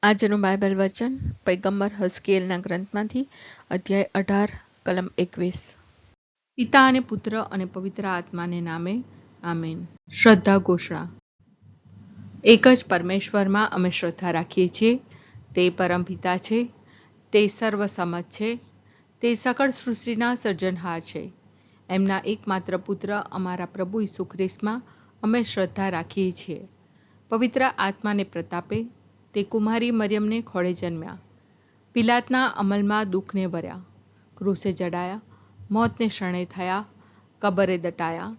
આજનું બાઇબલ વચન પૈગંબર હસ્કેલના ગ્રંથમાંથી અધ્યાય 18 કલમ 21. પિતા અને પુત્ર અને પવિત્ર આત્માને નામે આમેન. શ્રદ્ધા ઘોષણા. એક જ પરમેશ્વરમાં અમે શ્રદ્ધા રાખીએ છીએ. તે પરમપિતા છે, તે સર્વસમત છે, તે સકળ સૃષ્ટિના સર્જનહાર છે. એમના એકમાત્ર પુત્ર અમારા પ્રભુ ઈસુ ખ્રિસ્તમાં અમે શ્રદ્ધા રાખીએ છીએ. પવિત્ર આત્માને પ્રતાપે તે કુમારી મરિયમને ખોળે જન્મ્યા. પિલાતના અમલમાં દુઃખને વર્યા, ક્રૂસે જડાયા, મોતને શરણે થયા, કબરે દટાયા,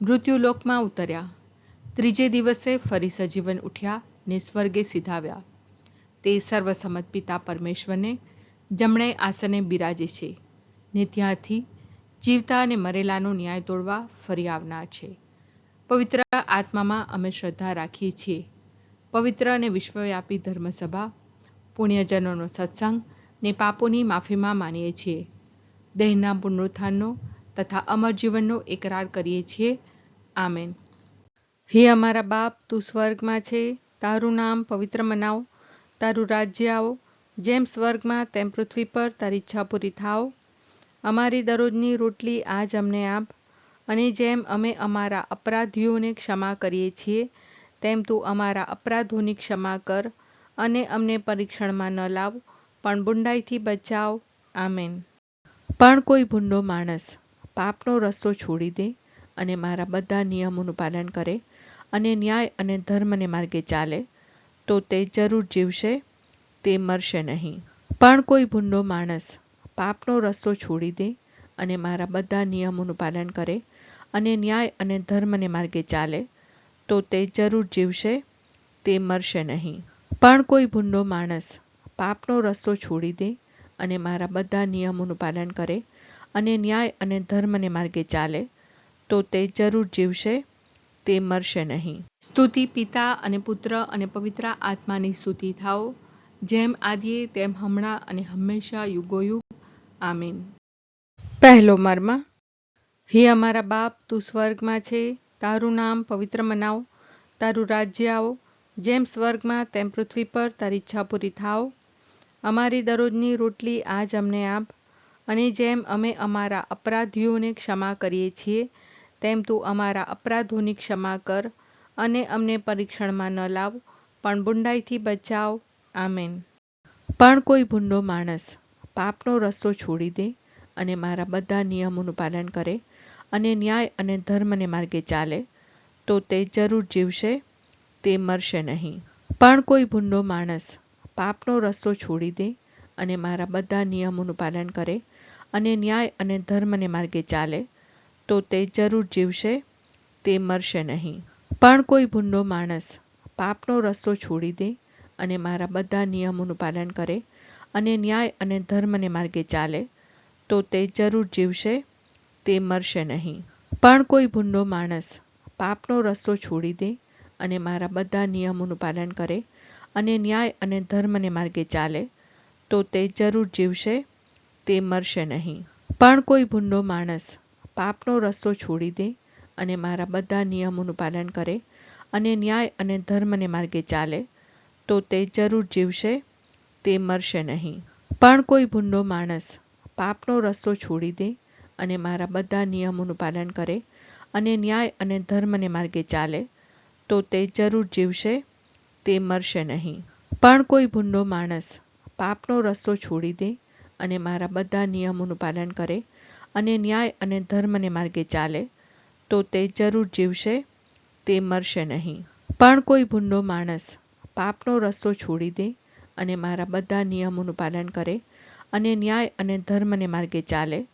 મૃત્યુલોકમાં ઉતર્યા, ત્રીજે દિવસે ફરી સજીવન ઉઠ્યા ને સ્વર્ગે સીધાવ્યા. તે સર્વસમત પિતા પરમેશ્વરને જમણે આસને બિરાજે છે ને ત્યાંથી જીવતા અને મરેલાનો ન્યાય તોડવા ફરી આવનાર છે. પવિત્ર આત્મામાં અમે શ્રદ્ધા રાખીએ છીએ. પવિત્ર અને વિશ્વવ્યાપી ધર્મસભા, પુણ્યજનોનો સત્સંગ ને પાપોની માફીમાં માનીએ છીએ. દેહના પુનરુત્થાનનો તથા અમર જીવનનો એકરાર કરીએ છીએ. આમેન. હે અમારા બાપ, તું સ્વર્ગમાં છે, તારું નામ પવિત્ર મનાવો, તારું રાજ્ય આવો, જેમ સ્વર્ગમાં તેમ પૃથ્વી પર તારી ઈચ્છા પૂરી થાવ. અમારી દરરોજની રોટલી આજ અમને આપ, અને જેમ અમે અમારા અપરાધીઓને ક્ષમા કરીએ છીએ તેમ તું અમારા અપરાધોની ક્ષમા કર, અને અમને પરીક્ષણમાં ન લાવ, પણ બુંડાઈથી બચાવ. આમેન. પણ કોઈ ભૂંડો માણસ પાપનો રસ્તો છોડી દે અને મારા બધા નિયમોનું પાલન કરે અને ન્યાય અને ધર્મને માર્ગે ચાલે, તો તે જરૂર જીવશે, તે મરશે નહીં. પણ કોઈ ભૂંડો માણસ પાપનો રસ્તો છોડી દે અને મારા બધા નિયમોનું પાલન કરે અને ન્યાય અને ધર્મને માર્ગે ચાલે, તો તે જરૂર જીવશે, તે મરશે નહીં. પણ કોઈ ભૂંડો માણસ પાપનો રસ્તો છોડી દે અને મારા બધા નિયમોનું પાલન કરે અને ન્યાય અને ધર્મને માર્ગે ચાલે, તો તે જરૂર જીવશે, તે મરશે નહીં. સ્તુતિ પિતા અને પુત્ર અને પવિત્ર આત્માની સ્તુતિ થાઓ, જેમ આદિએ તેમ હમણાં અને હંમેશા યુગોયુગ. આમીન. પહેલો મર્મ. હે અમારા બાપ, તું સ્વર્ગમાં છે, તારું નામ પવિત્ર મનાવો, તારું રાજ્ય આવો, જેમ સ્વર્ગમાં તેમ પૃથ્વી પર તારી ઈચ્છા પૂરી થાવ. અમારી દરરોજની રોટલી આજ અમને આપ, અને જેમ અમે અમારા અપરાધીઓને ક્ષમા કરીએ છીએ તેમ તું અમારા અપરાધોની ક્ષમા કર, અને અમને પરીક્ષણમાં ન લાવ, પણ બુંડાઈથી બચાવ. આમેન. પણ કોઈ ભૂંડો માણસ પાપનો રસ્તો છોડી દે અને મારા બધા નિયમોનું પાલન કરે અને ન્યાય અને ધર્મને માર્ગે ચાલે, તો તે જરૂર જીવશે, તે મરશે નહીં. પણ કોઈ ભૂંડો માણસ પાપનો રસ્તો છોડી દે અને મારા બધા નિયમોનું પાલન કરે અને ન્યાય અને ધર્મને માર્ગે ચાલે, તો તે જરૂર જીવશે, તે મરશે નહીં. પણ કોઈ ભૂંડો માણસ પાપનો રસ્તો છોડી દે અને મારા બધા નિયમોનું પાલન કરે અને ન્યાય અને ધર્મને માર્ગે ચાલે, તો તે જરૂર જીવશે, તે મરશે નહીં. પણ કોઈ ભૂંડો માણસ પાપનો રસ્તો છોડી દે અને મારા બધા નિયમોનું પાલન કરે અને ન્યાય અને ધર્મને માર્ગે ચાલે, તો તે જરૂર જીવશે, તે મરશે નહીં. પણ કોઈ ભૂંડો માણસ પાપનો રસ્તો છોડી દે અને મારા બધા નિયમોનું પાલન કરે અને ન્યાય અને ધર્મને માર્ગે ચાલે, તો તે જરૂર જીવશે, તે મરશે નહીં. પણ કોઈ ભૂંડો માણસ પાપનો રસ્તો છોડી દે અને મારા બધા નિયમોનું પાલન કરે અને ન્યાય અને ધર્મને માર્ગે ચાલે, તો તે જરૂર જીવશે, તે મરશે નહીં. પણ કોઈ ભૂંડો માણસ પાપનો રસ્તો છોડી દે અને મારા બધા નિયમોનું પાલન કરે અને ન્યાય અને ધર્મને માર્ગે ચાલે, તો તે જરૂર જીવશે, તે મરશે નહીં. પણ કોઈ ભૂંડો માણસ પાપનો રસ્તો છોડી દે અને મારા બધા નિયમોનું પાલન કરે અને ન્યાય અને ધર્મને માર્ગે ચાલે,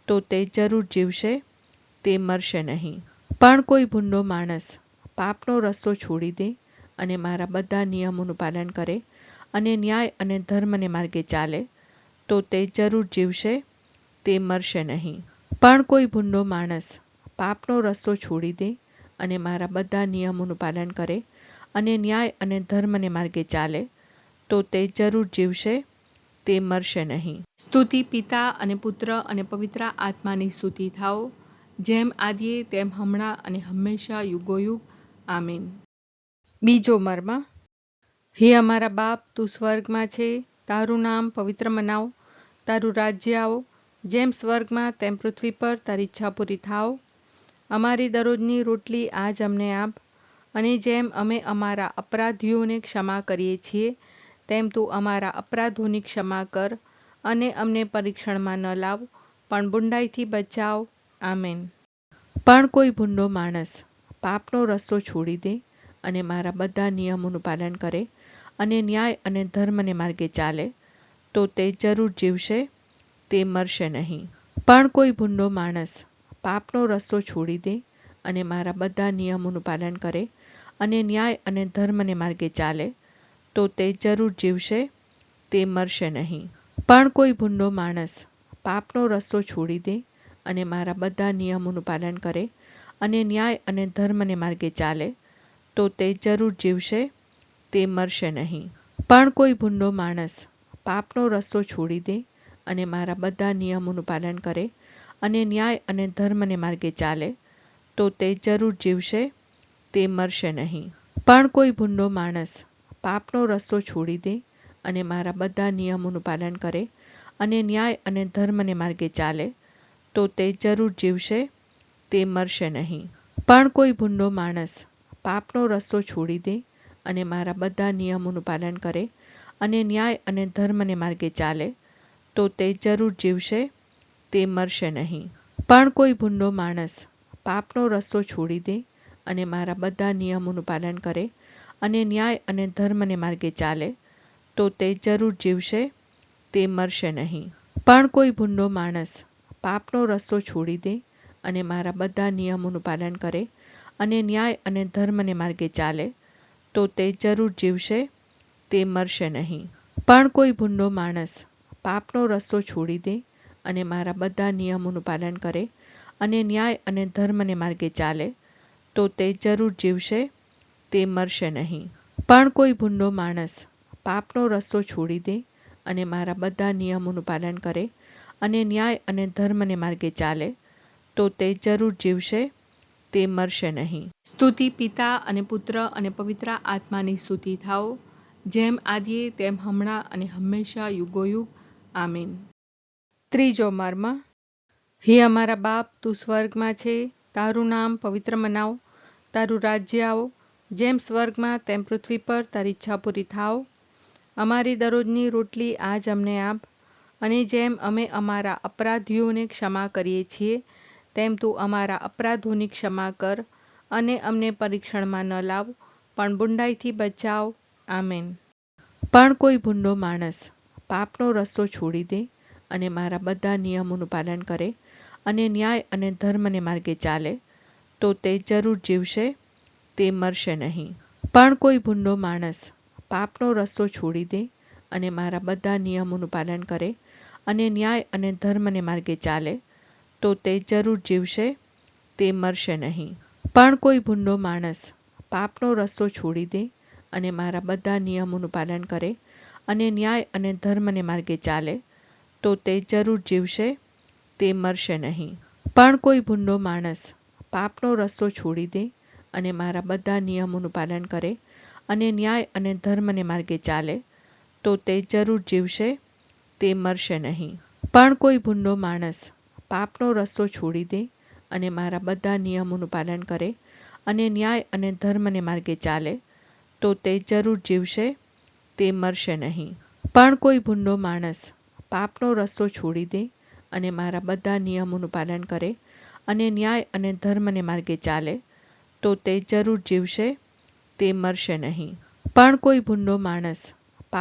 તો તે જરૂર જીવશે, તે મરશે નહીં. પણ કોઈ ભૂંડો માણસ પાપનો રસ્તો છોડી દે અને મારા બધા નિયમોનું પાલન કરે અને ન્યાય અને ધર્મને માર્ગે ચાલે, તો તે જરૂર જીવશે, તે મરશે નહીં. પણ કોઈ ભૂંડો માણસ પાપનો રસ્તો છોડી દે અને મારા બધા નિયમોનું પાલન કરે અને ન્યાય અને ધર્મને માર્ગે ચાલે, તો તે જરૂર જીવશે, તે મરશે નહીં. સ્તુતિ પિતા અને પુત્ર અને પવિત્ર આત્માની સ્તુતિ થાઓ, જેમ આદિએ તેમ હમણાં અને હંમેશા યુગોયુગ. આમીન. બીજો મર્મ. હે અમારા બાપ, તું સ્વર્ગમાં છે, તારું નામ પવિત્ર મનાવ, તારું રાજ્ય આવો, જેમ સ્વર્ગમાં તેમ પૃથ્વી પર તારી ઈચ્છા પૂરી થાવ. અમારી દરરોજની રોટલી આજ અમને આપ, અને જેમ અમે અમારા અપરાધીઓને ક્ષમા કરીએ છીએ, તેમ તું અમારા અપરાધોની ક્ષમા કર, અને અમને પરીક્ષણમાં ન લાવ, પણ બુંડાઈથી બચાવ. આમેન. પણ કોઈ ભૂંડો માણસ પાપનો રસ્તો છોડી દે અને મારા બધા નિયમોનું પાલન કરે અને ન્યાય અને ધર્મને માર્ગે ચાલે, તો તે જરૂર જીવશે, તે મરશે નહીં. પણ કોઈ ભૂંડો માણસ પાપનો રસ્તો છોડી દે અને મારા બધા નિયમોનું પાલન કરે અને ન્યાય અને ધર્મને માર્ગે ચાલે, તો તે જરૂર જીવશે, તે મરશે નહીં. પણ કોઈ ભૂંડો માણસ પાપનો રસ્તો છોડી દે અને મારા બધા નિયમોનું પાલન કરે અને ન્યાય અને ધર્મને માર્ગે ચાલે, તો તે જરૂર જીવશે, તે મરશે નહીં. પણ કોઈ ભૂંડો માણસ પાપનો રસ્તો છોડી દે અને મારા બધા નિયમોનું પાલન કરે અને ન્યાય અને ધર્મને માર્ગે ચાલે, તો તે જરૂર જીવશે, તે મરશે નહીં. પણ કોઈ ભૂંડો માણસ પાપનો રસ્તો છોડી દે અને મારા બધા નિયમોનું પાલન કરે અને ન્યાય અને ધર્મને માર્ગે ચાલે, તો તે જરૂર જીવશે, તે મરશે નહીં. પણ કોઈ ભૂંડો માણસ પાપનો રસ્તો છોડી દે અને મારા બધા નિયમોનું પાલન કરે અને ન્યાય અને ધર્મને માર્ગે ચાલે, તો તે જરૂર જીવશે, તે મરશે નહીં. પણ કોઈ ભૂંડો માણસ પાપનો રસ્તો છોડી દે અને મારા બધા નિયમોનું પાલન કરે અને ન્યાય અને ધર્મને માર્ગે ચાલે, તો તે જરૂર જીવશે, તે મરશે નહીં. પણ કોઈ ભૂંડો માણસ પાપનો રસ્તો છોડી દે અને મારા બધા નિયમોનું પાલન કરે અને ન્યાય અને ધર્મને માર્ગે ચાલે, તો તે જરૂર જીવશે, તે મરશે નહીં. પણ કોઈ ભૂંડો માણસ પાપનો રસ્તો છોડી દે અને મારા બધા નિયમોનું પાલન કરે અને ન્યાય અને ધર્મને માર્ગે ચાલે, તો તે જરૂર જીવશે, તે મરશે નહીં. પણ કોઈ ભૂંડો માણસ પાપનો રસ્તો છોડી દે અને મારા બધા નિયમોનું પાલન કરે અને ન્યાય અને ધર્મને માર્ગે ચાલે, તો તે જરૂર જીવશે, તે મરશે નહીં. સ્તુતિ પિતા અને પુત્ર અને પવિત્ર આત્માની સ્તુતિ થાઓ, જેમ આદિએ તેમ હમણાં અને હંમેશા યુગોયુગ. આમીન. ત્રીજો મર્મ. હે અમારા બાપ, તું સ્વર્ગમાં છે, તારું નામ પવિત્ર મનાવ, તારું રાજ્ય આવો, જેમ સ્વર્ગમાં તેમ પૃથ્વી પર તારી ઈચ્છા પૂરી થાવ. અમારી દરરોજની રોટલી આજ અમને આપ, અને જેમ અમે અમારા અપરાધીઓને ક્ષમા કરીએ છીએ, તેમ તું અમારા અપરાધોની ક્ષમા કર, અને અમને પરીક્ષણમાં ન લાવ, પણ બુંડાઈથી બચાવ. આમેન. પણ કોઈ ભૂંડો માણસ પાપનો રસ્તો છોડી દે અને મારા બધા નિયમોનું પાલન કરે અને ન્યાય અને ધર્મને માર્ગે ચાલે, તો તે જરૂર જીવશે, તે મરશે નહીં. પણ કોઈ ભૂંડો માણસ પાપનો રસ્તો છોડી દે અને મારા બધા નિયમોનું પાલન કરે અને ન્યાય અને ધર્મને માર્ગે ચાલે, તો તે જરૂર જીવશે, તે મરશે નહીં. પણ કોઈ ભૂંડો માણસ પાપનો રસ્તો છોડી દે અને મારા બધા નિયમોનું પાલન કરે અને ન્યાય અને ધર્મને માર્ગે ચાલે, તો તે જરૂર જીવશે, તે મરશે નહીં. પણ કોઈ ભૂંડો માણસ પાપનો રસ્તો છોડી દે અને મારા બધા નિયમોનું પાલન કરે અને ન્યાય અને ધર્મને માર્ગે ચાલે, તો તે જરૂર જીવશે, તે મરશે નહીં. પણ કોઈ ભૂંડો માણસ પાપનો રસ્તો છોડી દે અને મારા બધા નિયમોનું પાલન કરે અને ન્યાય અને ધર્મને માર્ગે ચાલે, તો તે જરૂર જીવશે, તે મરશે નહીં. પણ કોઈ ભૂંડો માણસ પાપનો રસ્તો છોડી દે અને મારા બધા નિયમોનું પાલન કરે અને ન્યાય અને ધર્મને માર્ગે ચાલે, તો તે જરૂર જીવશે, તે મરશે નહીં. પણ કોઈ ભૂંડો માણસ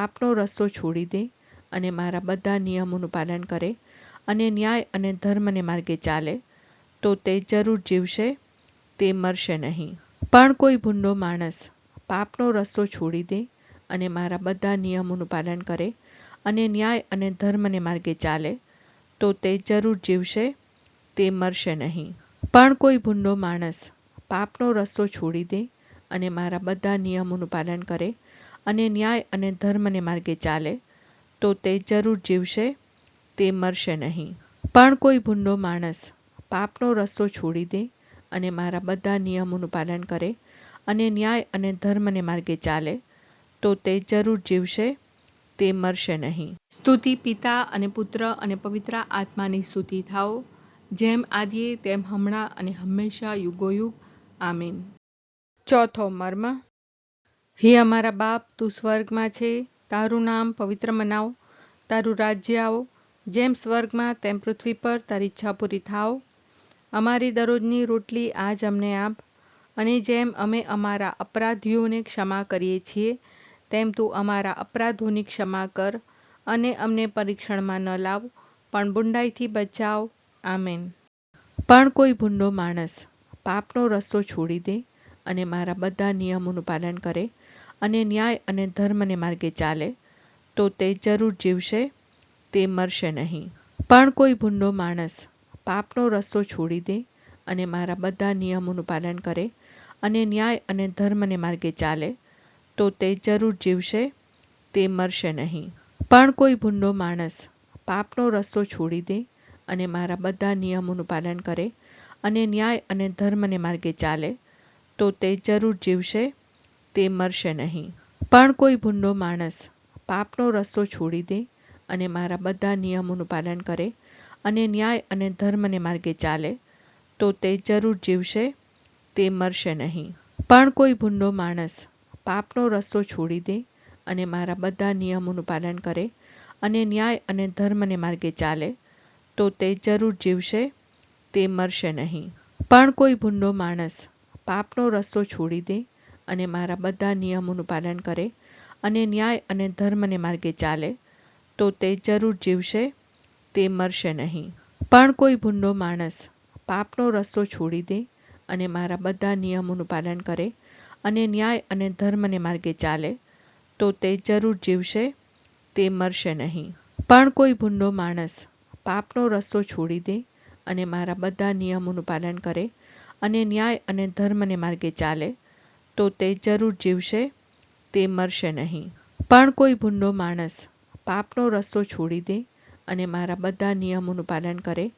પાપનો રસ્તો છોડી દે અને મારા બધા નિયમોનું પાલન કરે અને ન્યાય અને ધર્મને માર્ગે ચાલે, તો તે જરૂર જીવશે, તે મરશે નહીં. પણ કોઈ ભૂંડો માણસ પાપનો રસ્તો છોડી દે અને મારા બધા નિયમોનું પાલન કરે અને ન્યાય અને ધર્મને માર્ગે ચાલે, તો તે જરૂર જીવશે, તે મરશે નહીં. પણ કોઈ ભૂંડો માણસ પાપનો રસ્તો છોડી દે અને મારા બધા નિયમોનું પાલન કરે અને ન્યાય અને ધર્મને માર્ગે ચાલે, તો તે જરૂર જીવશે, તે મરશે નહીં. પણ કોઈ ભૂંડો માણસ પાપનો રસ્તો છોડી દે અને મારા બધા નિયમોનું પાલન કરે અને ન્યાય અને ધર્મને માર્ગે ચાલે, તો તે જરૂર જીવશે, તે મરશે નહીં. સ્તુતિ પિતા અને પુત્ર અને પવિત્ર આત્માની સ્તુતિ થાઓ, જેમ આદિએ તેમ હમણાં અને હંમેશા યુગોયુગ. આમીન. ચોથો મર્મ. હે અમારા બાપ, તું સ્વર્ગમાં છે, તારું નામ પવિત્ર મનાવ, તારું રાજ્ય આવો, જેમ સ્વર્ગમાં તેમ પૃથ્વી પર તારી ઈચ્છા પૂરી થાવ. અમારી દરરોજની રોટલી આજ અમને આપ, અને જેમ અમે અમારા અપરાધીઓને ક્ષમા કરીએ છીએ, તેમ તું અમારા અપરાધોની ક્ષમા કર, અને અમને પરીક્ષણમાં ન લાવ, પણ બુંડાઈથી બચાવ. આમેન. પણ કોઈ ભૂંડો માણસ પાપનો રસ્તો છોડી દે અને મારા બધા નિયમોનું પાલન કરે અને ન્યાય અને ધર્મને માર્ગે ચાલે, તો તે જરૂર જીવશે, તે મરશે નહીં. પણ કોઈ ભૂંડો માણસ પાપનો રસ્તો છોડી દે અને મારા બધા નિયમોનું પાલન કરે અને ન્યાય અને ધર્મને માર્ગે ચાલે, તો તે જરૂર જીવશે, તે મરશે નહીં. પણ કોઈ ભૂંડો માણસ પાપનો રસ્તો છોડી દે અને મારા બધા નિયમોનું પાલન કરે અને ન્યાય અને ધર્મને માર્ગે ચાલે, તો તે જરૂર જીવશે, તે મરશે નહીં. પણ કોઈ ભૂંડો માણસ પાપનો રસ્તો છોડી દે અને મારા બધા નિયમોનું પાલન કરે અને ન્યાય અને ધર્મને માર્ગે ચાલે, તો તે જરૂર જીવશે, તે મરશે નહીં. પણ કોઈ ભૂંડો માણસ પાપનો રસ્તો છોડી દે અને મારા બધા નિયમોનું પાલન કરે અને ન્યાય અને ધર્મને માર્ગે ચાલે, તો તે જરૂર જીવશે, તે મરશે નહીં. પણ કોઈ ભૂંડો માણસ પાપનો રસ્તો છોડી દે અને મારા બધા નિયમોનું પાલન કરે અને ન્યાય અને ધર્મને માર્ગે ચાલે, તો તે જરૂર જીવશે, તે મરશે નહીં. પણ કોઈ ભૂંડો માણસ પાપનો રસ્તો છોડી દે અને મારા બધા નિયમોનું પાલન કરે અને ન્યાય અને ધર્મને માર્ગે ચાલે, તો તે જરૂર જીવશે, તે મરશે નહીં. પણ કોઈ ભૂંડો માણસ પાપનો રસ્તો છોડી દે અને મારા બધા નિયમોનું પાલન કરે અને ન્યાય અને ધર્મને માર્ગે ચાલે, તો તે જરૂર જીવશે, તે મરશે નહીં. પણ કોઈ ભૂંડો માણસ પાપનો રસ્તો છોડી દે અને મારા બધા નિયમોનું પાલન કરે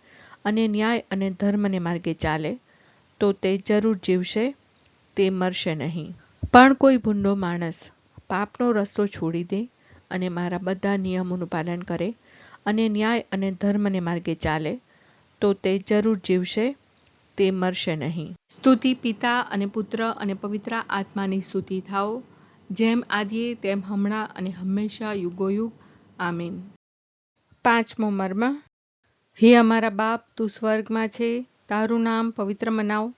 અને ન્યાય અને ધર્મને માર્ગે ચાલે, તો તે જરૂર જીવશે, તે મરશે નહીં. પણ કોઈ ભૂંડો માણસ પાપનો રસ્તો છોડી દે અને મારા બધા નિયમોનું પાલન કરે અને ન્યાય અને ધર્મને માર્ગે ચાલે, તો તે જરૂર જીવશે, તે મરશે નહીં. સ્તુતિ પિતા અને પુત્ર અને પવિત્ર આત્માની સ્તુતિ થાઓ, જેમ આદિએ તેમ હમણાં અને હંમેશા યુગોયુગ. આમીન. પાંચમો મર્મ. હે અમારા બાપ, તું સ્વર્ગમાં છે, તારું નામ પવિત્ર મનાવ,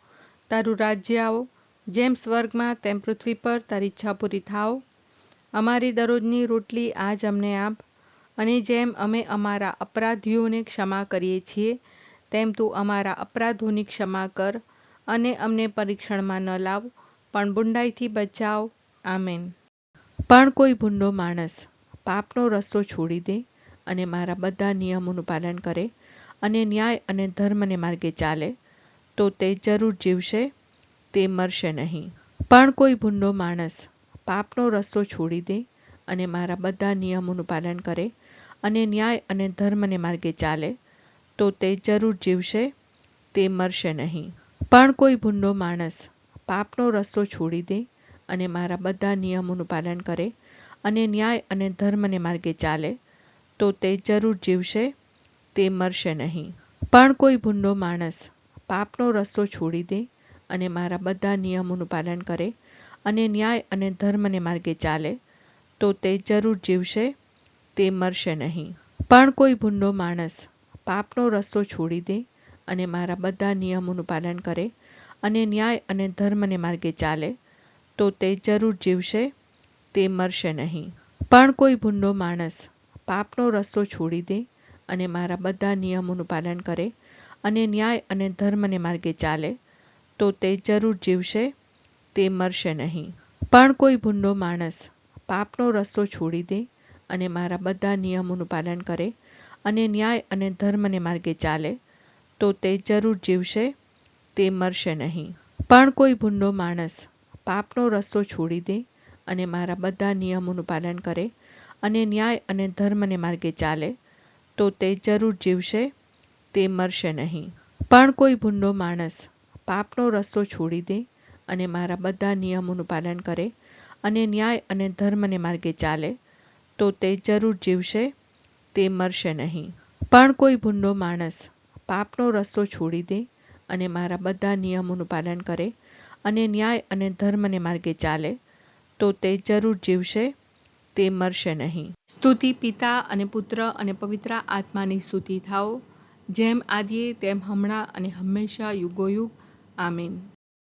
તારું રાજ્ય આવો, જેમ સ્વર્ગમાં તેમ પૃથ્વી પર તારી ઈચ્છા પૂરી થાવ. અમારી દરરોજની રોટલી આજ અમને આપ, અને જેમ અમે અમારા અપરાધીઓને ક્ષમા કરીએ છીએ, તેમ તું અમારા અપરાધોની ક્ષમા કર, અને અમને પરીક્ષણમાં ન લાવ, પણ બુંડાઈથી બચાવ. આમેન. પણ કોઈ ભૂંડો માણસ પાપનો રસ્તો છોડી દે અને મારા બધા નિયમોનું પાલન કરે અને ન્યાય અને ધર્મને માર્ગે ચાલે, તો તે જરૂર જીવશે, તે મરશે નહીં. પણ કોઈ ભૂંડો માણસ પાપનો રસ્તો છોડી દે અને મારા બધા નિયમોનું પાલન કરે અને ન્યાય અને ધર્મને માર્ગે ચાલે, તો તે જરૂર જીવશે, તે મરશે નહીં. પણ કોઈ ભૂંડો માણસ પાપનો રસ્તો છોડી દે અને મારા બધા નિયમોનું પાલન કરે અને ન્યાય અને ધર્મને માર્ગે ચાલે, તો તે જરૂર જીવશે, તે મરશે નહીં. પણ કોઈ ભૂંડો માણસ પાપનો રસ્તો છોડી દે અને મારા બધા નિયમોનું પાલન કરે અને ન્યાય અને ધર્મને માર્ગે ચાલે, તો તે જરૂર જીવશે, તે મરશે નહીં. પણ કોઈ ભૂંડો માણસ પાપનો રસ્તો છોડી દે અને મારા બધા નિયમોનું પાલન કરે અને ન્યાય અને ધર્મને માર્ગે ચાલે, તો તે જરૂર જીવશે, તે મરશે નહીં. પણ કોઈ ભૂંડો માણસ પાપનો રસ્તો છોડી દે અને મારા બધા નિયમોનું પાલન કરે અને ન્યાય અને ધર્મને માર્ગે ચાલે, તો તે જરૂર જીવશે, તે મરશે નહીં. પણ કોઈ ભૂંડો માણસ પાપનો રસ્તો છોડી દે અને મારા બધા નિયમોનું પાલન કરે અને ન્યાય અને ધર્મને માર્ગે ચાલે, તો તે જરૂર જીવશે, તે મરશે નહીં. પણ કોઈ ભૂંડો માણસ પાપનો રસ્તો છોડી દે અને મારા બધા નિયમોનું પાલન કરે અને ન્યાય અને ધર્મને માર્ગે ચાલે, તો તે જરૂર જીવશે, તે મરશે નહીં. પણ કોઈ ભૂંડો માણસ પાપનો રસ્તો છોડી દે અને મારા બધા નિયમોનું પાલન કરે અને ન્યાય અને ધર્મને માર્ગે ચાલે તો તે જરૂર જીવશે, તે મરશે નહીં. પણ કોઈ ભૂંડો માણસ પાપનો રસ્તો છોડી દે અને મારા બધા નિયમોનું પાલન કરે અને ન્યાય અને ધર્મને માર્ગે ચાલે તો તે જરૂર જીવશે, તે મરશે નહીં. સ્તુતિ પિતા અને પુત્ર અને પવિત્ર આત્માની સ્તુતિ થાઓ, જેમ આદિએ તેમ હમણાં અને હંમેશા યુગોયુગ. આમીન.